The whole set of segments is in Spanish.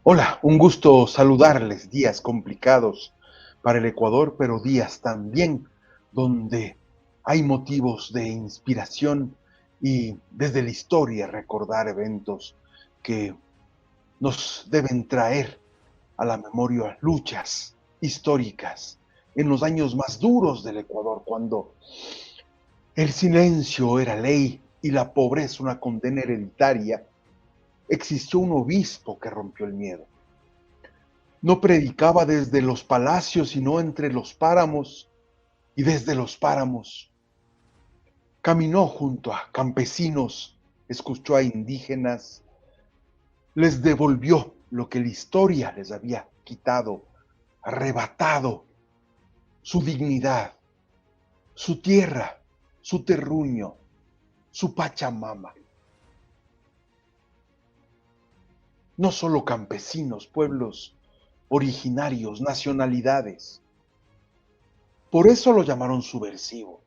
Hola, un gusto saludarles. Días complicados para el Ecuador, pero días también donde hay motivos de inspiración y desde la historia recordar eventos que nos deben traer a la memoria luchas históricas en los años más duros del Ecuador, cuando el silencio era ley y la pobreza una condena hereditaria. Existió un obispo que rompió el miedo. No predicaba desde los palacios, sino entre los páramos, y desde los páramos caminó junto a campesinos, escuchó a indígenas, les devolvió lo que la historia les había quitado, arrebatado: su dignidad, su tierra, su terruño, su Pachamama. No solo campesinos, pueblos originarios, nacionalidades. Por eso lo llamaron subversivo.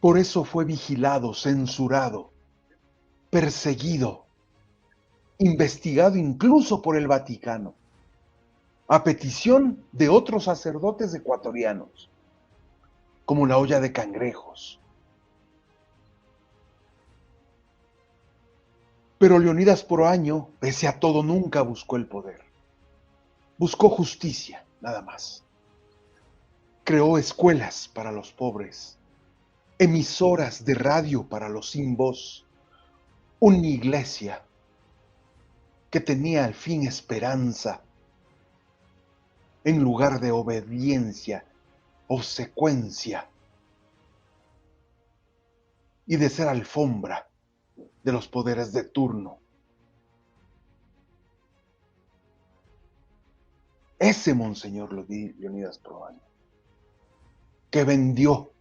Por eso fue vigilado, censurado, perseguido, investigado incluso por el Vaticano, a petición de otros sacerdotes ecuatorianos, como la olla de cangrejos. Pero Leonidas Proaño, pese a todo, nunca buscó el poder. Buscó justicia, nada más. Creó escuelas para los pobres, emisoras de radio para los sin voz, una iglesia que tenía al fin esperanza en lugar de obediencia, obsecuencia y de ser alfombra de los poderes de turno. Ese Monseñor Leonidas Proaño, que vendió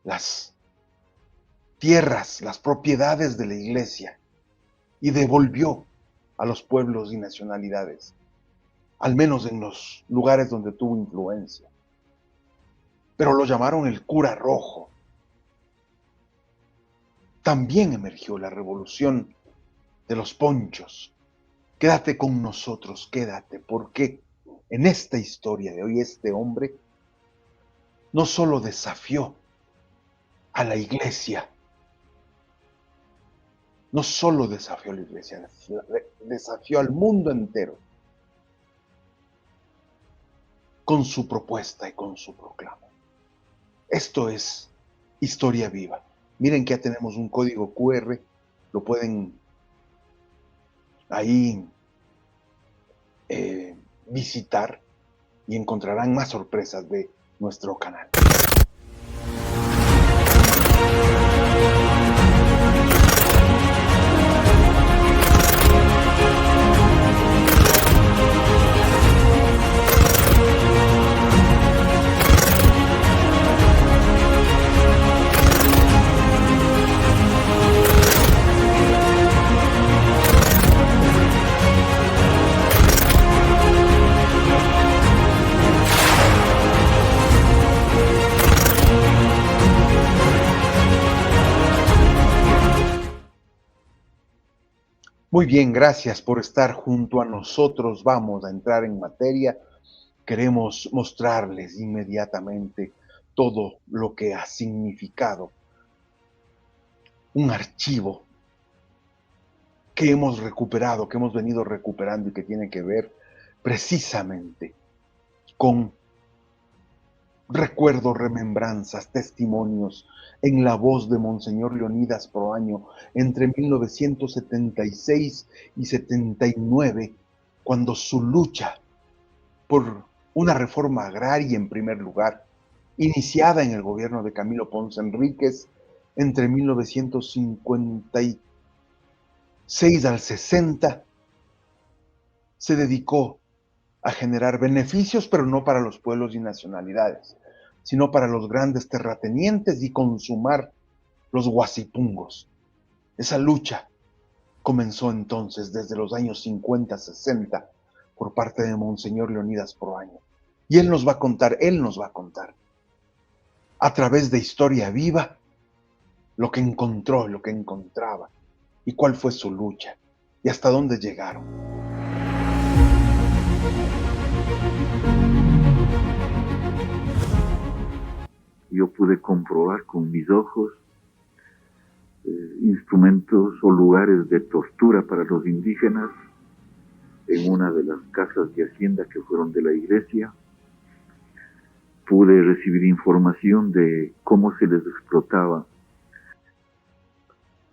las tierras, las propiedades de la iglesia y devolvió a los pueblos y nacionalidades, al menos en los lugares donde tuvo influencia. Pero lo llamaron el cura rojo. También emergió la revolución de los ponchos. Quédate con nosotros, quédate, porque en esta historia de hoy este hombre no solo desafió a la iglesia, no solo desafió a la iglesia, desafió al mundo entero con su propuesta y con su proclama. Esto es historia viva. Miren que ya tenemos un código QR, lo pueden ahí visitar y encontrarán más sorpresas de nuestro canal. Muy bien, gracias por estar junto a nosotros. Vamos a entrar en materia. Queremos mostrarles inmediatamente todo lo que ha significado un archivo que hemos recuperado, que hemos venido recuperando y que tiene que ver precisamente con recuerdos, remembranzas, testimonios en la voz de Monseñor Leonidas Proaño entre 1976 y 79, cuando su lucha por una reforma agraria en primer lugar, iniciada en el gobierno de Camilo Ponce Enríquez entre 1956 al 60, se dedicó a generar beneficios, pero no para los pueblos y nacionalidades, sino para los grandes terratenientes y consumar los guasipungos. Esa lucha comenzó entonces desde los años 50, 60, por parte de Monseñor Leonidas Proaño. Y él nos va a contar, a través de historia viva, lo que encontró, lo que encontraba y cuál fue su lucha. y hasta dónde llegaron. Yo pude comprobar con mis ojos instrumentos o lugares de tortura para los indígenas en una de las casas de hacienda que fueron de la iglesia. Pude recibir información de cómo se les explotaba.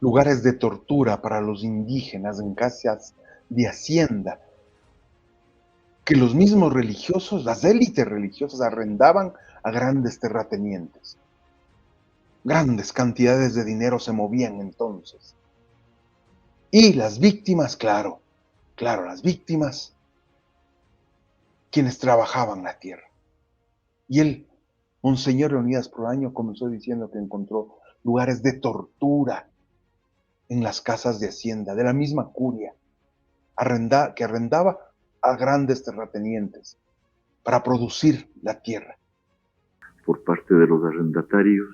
Lugares de tortura para los indígenas en casas de hacienda, que los mismos religiosos, las élites religiosas, arrendaban a grandes terratenientes. Grandes cantidades de dinero se movían entonces. Y las víctimas, claro, las víctimas, quienes trabajaban la tierra. Y el Monseñor Leonidas Proaño comenzó diciendo que encontró lugares de tortura en las casas de hacienda, de la misma curia, que arrendaba a grandes terratenientes para producir la tierra. Por parte de los arrendatarios,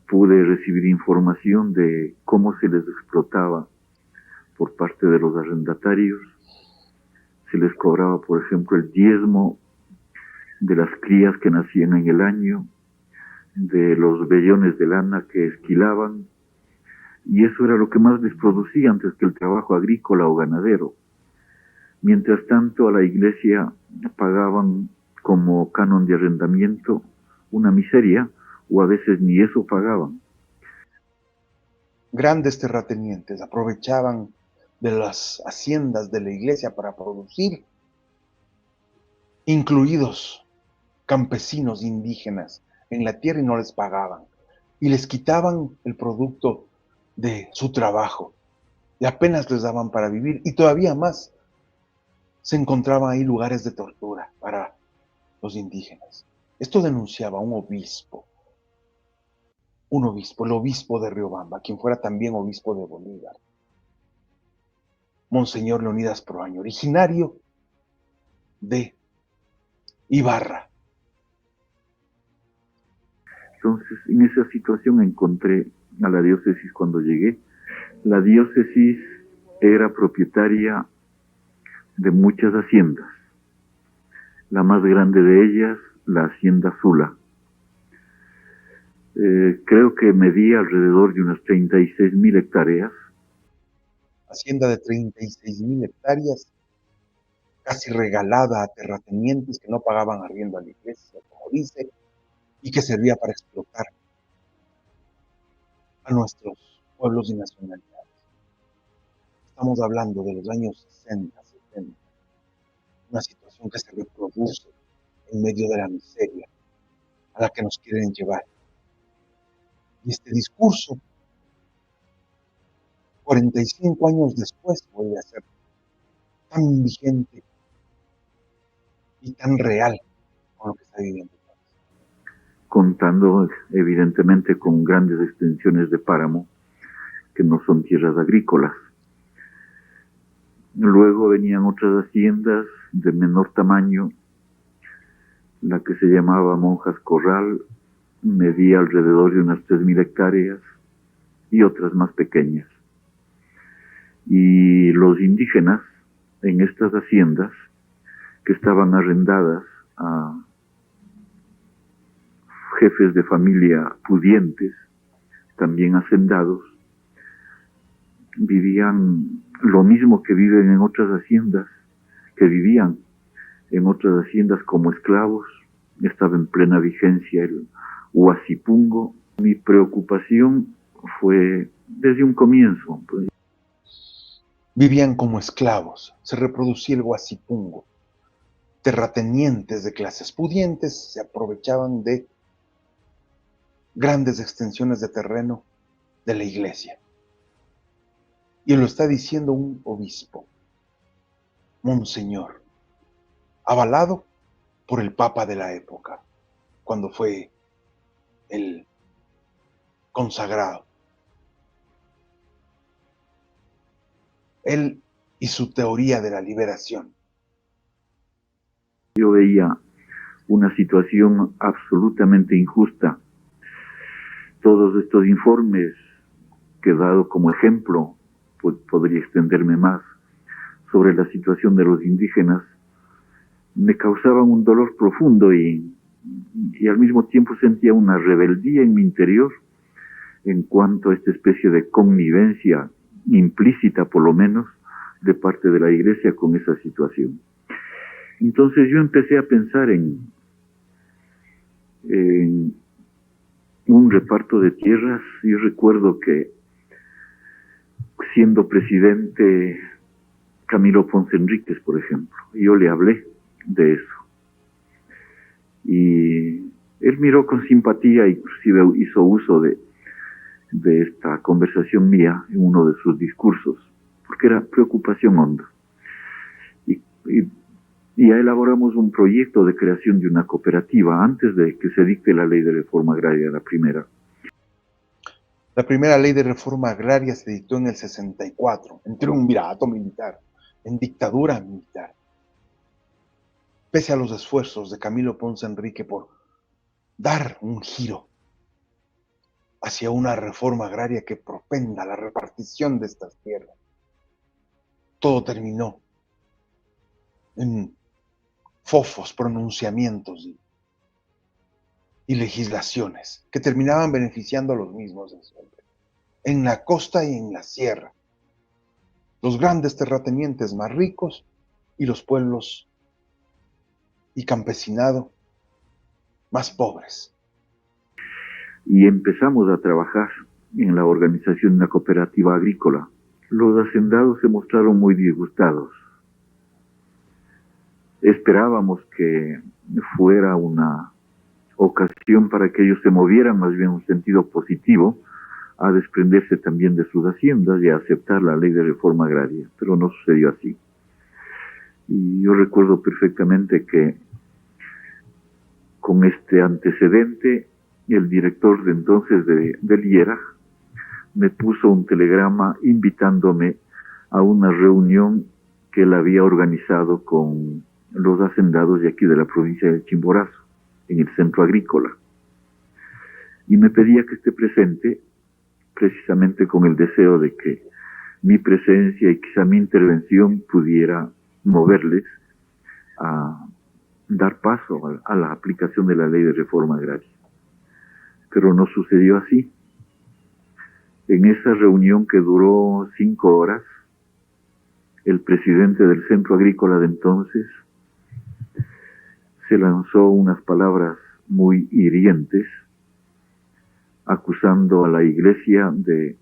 pude recibir información de cómo se les explotaba por parte de los arrendatarios. Se les cobraba, por ejemplo, el diezmo de las crías que nacían en el año, de los vellones de lana que esquilaban, y eso era lo que más les producía antes que el trabajo agrícola o ganadero. Mientras tanto, a la iglesia pagaban como canon de arrendamiento una miseria, o a veces ni eso pagaban. Grandes terratenientes aprovechaban de las haciendas de la iglesia para producir, incluidos campesinos indígenas en la tierra, y no les pagaban. Y les quitaban el producto de su trabajo y apenas les daban para vivir. Y todavía más, se encontraban ahí lugares de tortura para los indígenas. Esto denunciaba un obispo, el obispo de Riobamba, quien fuera también obispo de Bolívar, Monseñor Leonidas Proaño, originario de Ibarra. Entonces, en esa situación encontré a la diócesis cuando llegué. La diócesis era propietaria de muchas haciendas. La más grande de ellas, la hacienda Sula. Creo que medía alrededor de unas 36,000 hectáreas. Hacienda de 36,000 hectáreas, casi regalada a terratenientes que no pagaban arriendo a la iglesia, como dice, y que servía para explotar a nuestros pueblos y nacionalidades. Estamos hablando de los años 60, 70, una situación que se reproduce en medio de la miseria a la que nos quieren llevar. Y este discurso, 45 años después, vuelve a ser tan vigente y tan real con lo que está viviendo. Contando evidentemente con grandes extensiones de páramo, que no son tierras agrícolas. Luego venían otras haciendas de menor tamaño, la que se llamaba Monjas Corral, medía alrededor de unas 3,000 hectáreas, y otras más pequeñas. Y los indígenas en estas haciendas, que estaban arrendadas a jefes de familia pudientes, también hacendados, vivían lo mismo que viven en otras haciendas, que vivían en otras haciendas como esclavos. Estaba en plena vigencia el huasipungo. Mi preocupación fue desde un comienzo. Vivían como esclavos, se reproducía el huasipungo. Terratenientes de clases pudientes se aprovechaban de grandes extensiones de terreno de la iglesia. Y lo está diciendo un obispo, monseñor, avalado por el papa de la época, cuando fue el consagrado. Él y su teoría de la liberación. Yo veía una situación absolutamente injusta. Todos estos informes que he dado como ejemplo podría extenderme más sobre la situación de los indígenas, me causaban un dolor profundo y al mismo tiempo sentía una rebeldía en mi interior en cuanto a esta especie de connivencia implícita, por lo menos, de parte de la Iglesia con esa situación. Entonces yo empecé a pensar en un reparto de tierras. Yo recuerdo que siendo presidente Camilo Ponce Enríquez, por ejemplo, yo le hablé de eso. Y él miró con simpatía, inclusive hizo uso de esta conversación mía en uno de sus discursos, porque era preocupación honda. Y ya elaboramos un proyecto de creación de una cooperativa antes de que se dicte la ley de reforma agraria, la primera. La primera ley de reforma agraria se dictó en el 64, en triunvirato militar, en dictadura militar. Pese a los esfuerzos de Camilo Ponce Enrique por dar un giro hacia una reforma agraria que propenda la repartición de estas tierras, todo terminó en fofos pronunciamientos y legislaciones que terminaban beneficiando a los mismos de siempre, en la costa y en la sierra, los grandes terratenientes más ricos y los pueblos y campesinado más pobres. Y empezamos a trabajar en la organización de una cooperativa agrícola. Los hacendados se mostraron muy disgustados. Esperábamos que fuera una ocasión para que ellos se movieran más bien en un sentido positivo, a desprenderse también de sus haciendas y a aceptar la ley de reforma agraria, pero no sucedió así. Y yo recuerdo perfectamente que con este antecedente, el director de entonces del IERAG me puso un telegrama invitándome a una reunión que él había organizado con los hacendados de aquí de la provincia de Chimborazo, en el centro agrícola. Y me pedía que esté presente, precisamente con el deseo de que mi presencia y quizá mi intervención pudiera moverles a dar paso a la aplicación de la ley de reforma agraria. Pero no sucedió así. En esa reunión que duró 5 horas, el presidente del centro agrícola de entonces se lanzó unas palabras muy hirientes, acusando a la Iglesia de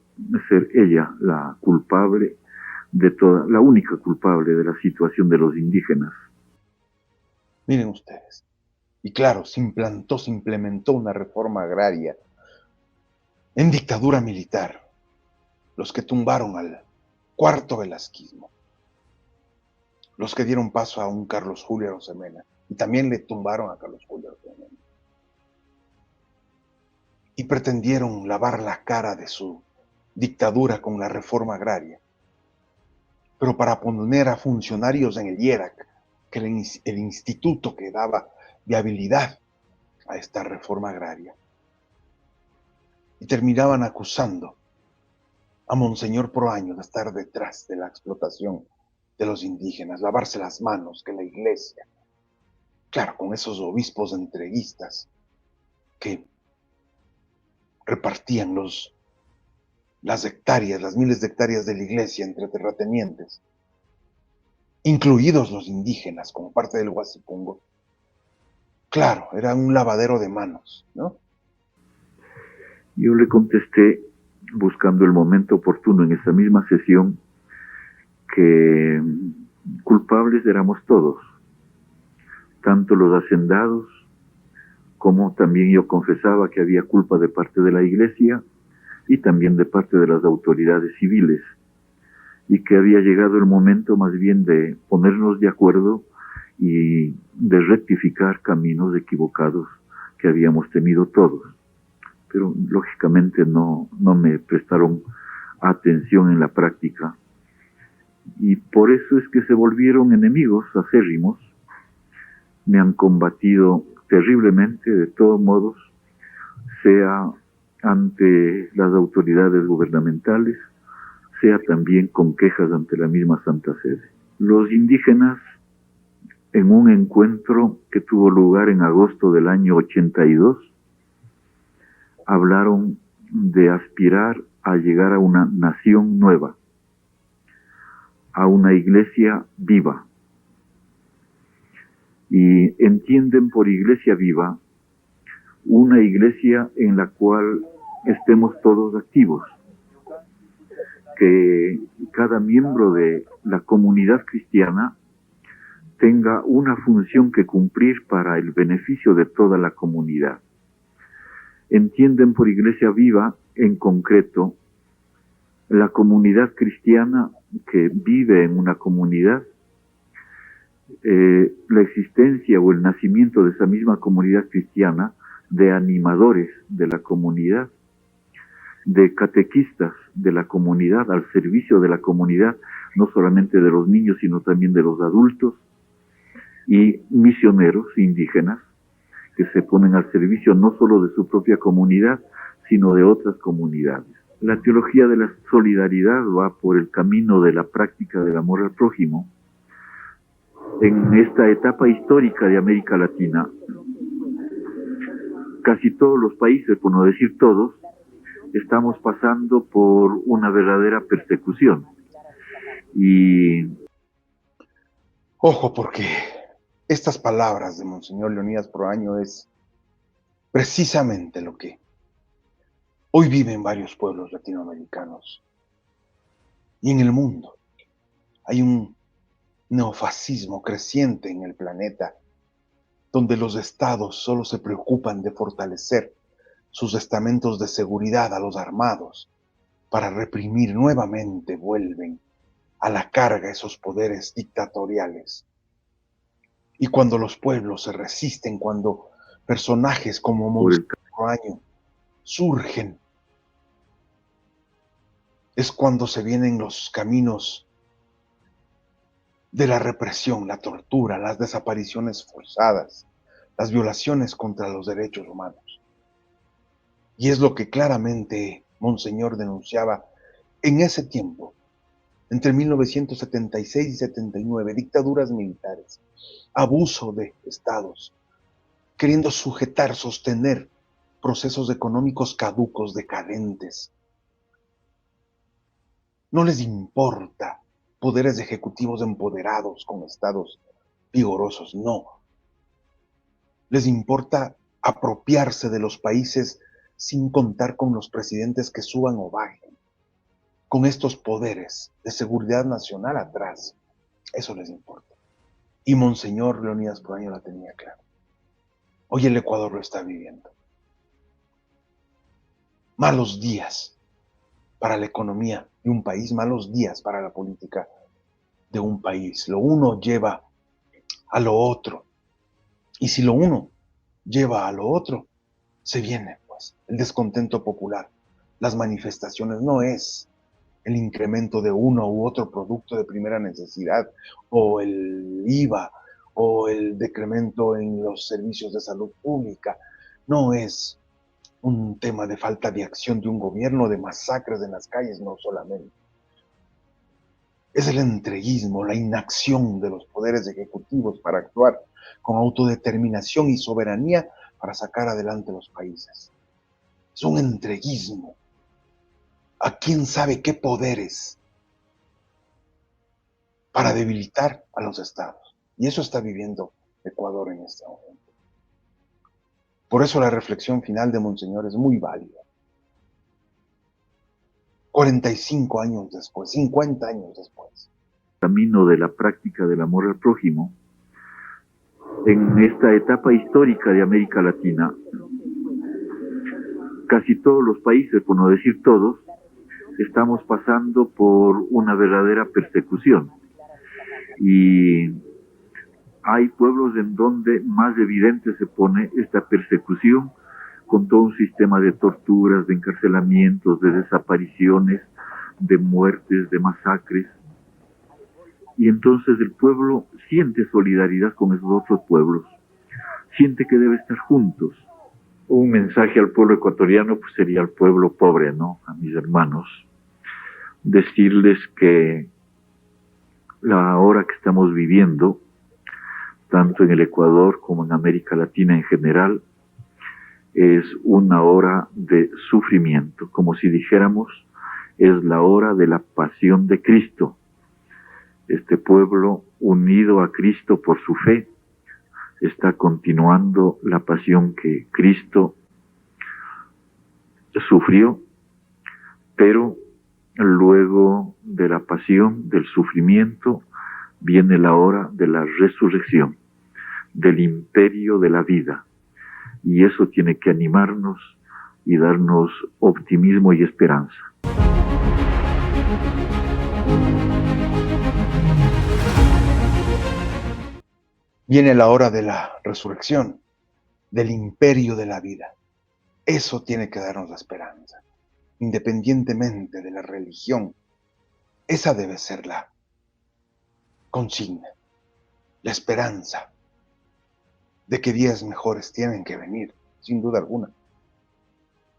ser ella la culpable de toda, la única culpable de la situación de los indígenas. Miren ustedes, y claro, se implementó una reforma agraria en dictadura militar, los que tumbaron al cuarto velasquismo, los que dieron paso a un Carlos Julio Arosemena, y también le tumbaron a Carlos Julio Arosemena, y pretendieron lavar la cara de su dictadura con la reforma agraria, pero para poner a funcionarios en el IERAC, que era el instituto que daba viabilidad a esta reforma agraria, y terminaban acusando a Monseñor Proaño de estar detrás de la explotación de los indígenas, lavarse las manos, que la Iglesia, claro, con esos obispos entreguistas que repartían las hectáreas, las miles de hectáreas de la Iglesia entre terratenientes, incluidos los indígenas como parte del Huasipungo. Claro, era un lavadero de manos, ¿no? Yo le contesté, buscando el momento oportuno en esa misma sesión, que culpables éramos todos, tanto los hacendados, como también yo confesaba que había culpa de parte de la Iglesia y también de parte de las autoridades civiles, y que había llegado el momento más bien de ponernos de acuerdo y de rectificar caminos equivocados que habíamos tenido todos. Pero lógicamente no me prestaron atención en la práctica, y por eso es que se volvieron enemigos acérrimos. Me han combatido terriblemente, de todos modos, sea ante las autoridades gubernamentales, sea también con quejas ante la misma Santa Sede. Los indígenas, en un encuentro que tuvo lugar en agosto del año 82, hablaron de aspirar a llegar a una nación nueva, a una iglesia viva. Y entienden por iglesia viva una iglesia en la cual estemos todos activos, que cada miembro de la comunidad cristiana tenga una función que cumplir para el beneficio de toda la comunidad. Entienden por iglesia viva, en concreto, la comunidad cristiana que vive en una comunidad, la existencia o el nacimiento de esa misma comunidad cristiana, de animadores de la comunidad, de catequistas de la comunidad, al servicio de la comunidad, no solamente de los niños, sino también de los adultos, y misioneros indígenas que se ponen al servicio no solo de su propia comunidad, sino de otras comunidades. La teología de la solidaridad va por el camino de la práctica del amor al prójimo. En esta etapa histórica de América Latina, casi todos los países, por no decir todos, estamos pasando por una verdadera persecución. Y ojo, porque estas palabras de Monseñor Leonidas Proaño es precisamente lo que hoy viven varios pueblos latinoamericanos y en el mundo. Hay un neofascismo creciente en el planeta, donde los estados solo se preocupan de fortalecer sus estamentos de seguridad a los armados para reprimir. Nuevamente vuelven a la carga esos poderes dictatoriales. Y cuando los pueblos se resisten, cuando personajes como Monseñor Proaño surgen, es cuando se vienen los caminos de la represión, la tortura, las desapariciones forzadas, las violaciones contra los derechos humanos. Y es lo que claramente Monseñor denunciaba en ese tiempo, entre 1976 y 79, dictaduras militares, abuso de estados, queriendo sujetar, sostener procesos económicos caducos, decadentes. No les importa poderes ejecutivos empoderados con estados vigorosos, no. Les importa apropiarse de los países sin contar con los presidentes que suban o bajen, con estos poderes de seguridad nacional atrás. Eso les importa. Y Monseñor Leonidas Proaño la tenía clara. Hoy el Ecuador lo está viviendo. Malos días para la economía de un país, malos días para la política de un país. Lo uno lleva a lo otro. Y si lo uno lleva a lo otro, se viene pues el descontento popular. Las manifestaciones no es el incremento de uno u otro producto de primera necesidad, o el IVA, o el decremento en los servicios de salud pública. No es un tema de falta de acción de un gobierno, de masacres en las calles, no solamente. Es el entreguismo, la inacción de los poderes ejecutivos para actuar con autodeterminación y soberanía para sacar adelante los países. Es un entreguismo a quién sabe qué poderes para debilitar a los estados. Y eso está viviendo Ecuador en este momento. Por eso la reflexión final de Monseñor es muy válida. 45 años después, 50 años después. Camino de la práctica del amor al prójimo, en esta etapa histórica de América Latina, casi todos los países, por no decir todos, estamos pasando por una verdadera persecución. Y hay pueblos en donde más evidente se pone esta persecución, con todo un sistema de torturas, de encarcelamientos, de desapariciones, de muertes, de masacres. Y entonces el pueblo siente solidaridad con esos otros pueblos, siente que debe estar juntos. Un mensaje al pueblo ecuatoriano pues sería al pueblo pobre, ¿no? A mis hermanos. decirles que la hora que estamos viviendo, tanto en el Ecuador como en América Latina en general, es una hora de sufrimiento, como si dijéramos, es la hora de la pasión de Cristo. Este pueblo, unido a Cristo por su fe, está continuando la pasión que Cristo sufrió, pero luego de la pasión, del sufrimiento, viene la hora de la resurrección, del imperio de la vida. Y eso tiene que animarnos y darnos optimismo y esperanza. Viene la hora de la resurrección, del imperio de la vida. Eso tiene que darnos la esperanza, independientemente de la religión. Esa debe ser la consigna, la esperanza de que días mejores tienen que venir, sin duda alguna.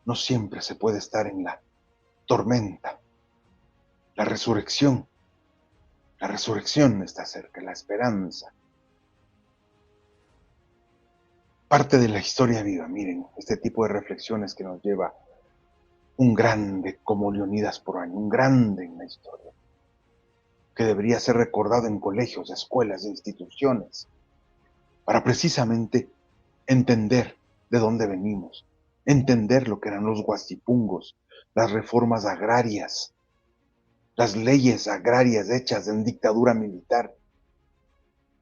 No siempre se puede estar en la tormenta. La resurrección está cerca, la esperanza. Parte de la historia viva, miren, este tipo de reflexiones que nos lleva un grande como Leonidas Poroaño, un grande en la historia, que debería ser recordado en colegios, escuelas, instituciones, para precisamente entender de dónde venimos, entender lo que eran los guastipungos, las reformas agrarias, las leyes agrarias hechas en dictadura militar,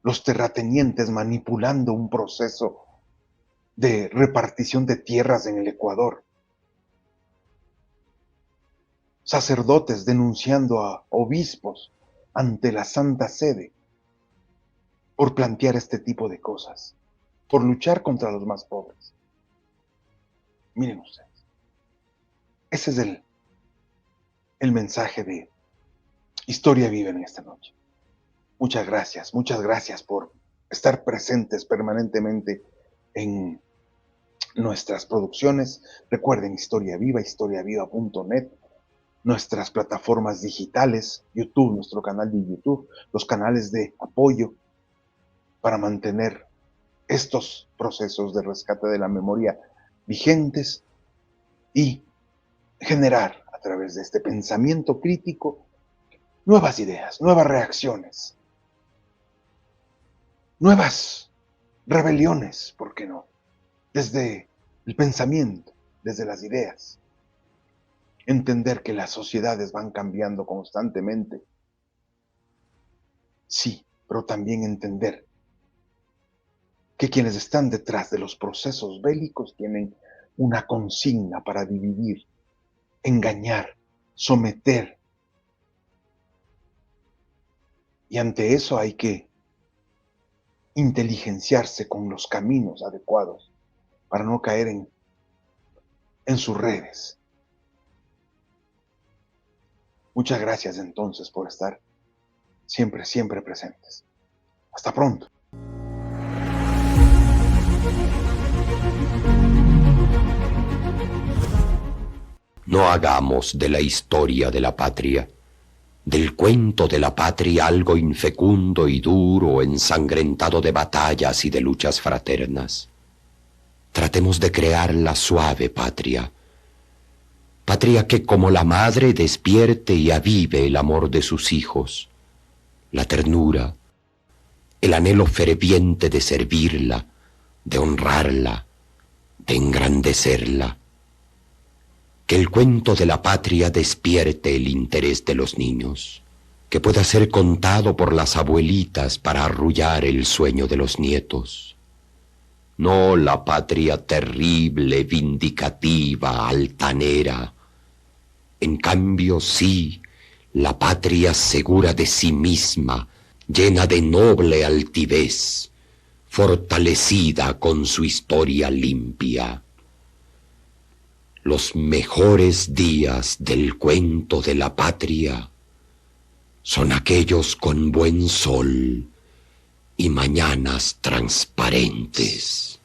los terratenientes manipulando un proceso de repartición de tierras en el Ecuador, sacerdotes denunciando a obispos ante la Santa Sede por plantear este tipo de cosas, por luchar contra los más pobres. Miren ustedes, ese es el mensaje de Historia Viva en esta noche. Muchas gracias por estar presentes permanentemente en nuestras producciones. Recuerden Historia Viva, historiaviva.net, nuestras plataformas digitales, YouTube, nuestro canal de YouTube, los canales de apoyo para mantener estos procesos de rescate de la memoria vigentes y generar a través de este pensamiento crítico nuevas ideas, nuevas reacciones, nuevas rebeliones, ¿por qué no? Desde el pensamiento, desde las ideas. Entender que las sociedades van cambiando constantemente. Sí, pero también entender que quienes están detrás de los procesos bélicos tienen una consigna para dividir, engañar, someter. Y ante eso hay que inteligenciarse con los caminos adecuados para no caer en sus redes. Muchas gracias entonces por estar siempre presentes. Hasta pronto. No hagamos de la historia de la patria, del cuento de la patria, algo infecundo y duro, ensangrentado de batallas y de luchas fraternas. Tratemos de crear la suave patria, patria que como la madre despierte y avive el amor de sus hijos, la ternura, el anhelo ferviente de servirla, de honrarla, de engrandecerla. Que el cuento de la patria despierte el interés de los niños, que pueda ser contado por las abuelitas para arrullar el sueño de los nietos. No la patria terrible, vindicativa, altanera. En cambio, sí, la patria segura de sí misma, llena de noble altivez, fortalecida con su historia limpia. Los mejores días del cuento de la patria son aquellos con buen sol y mañanas transparentes.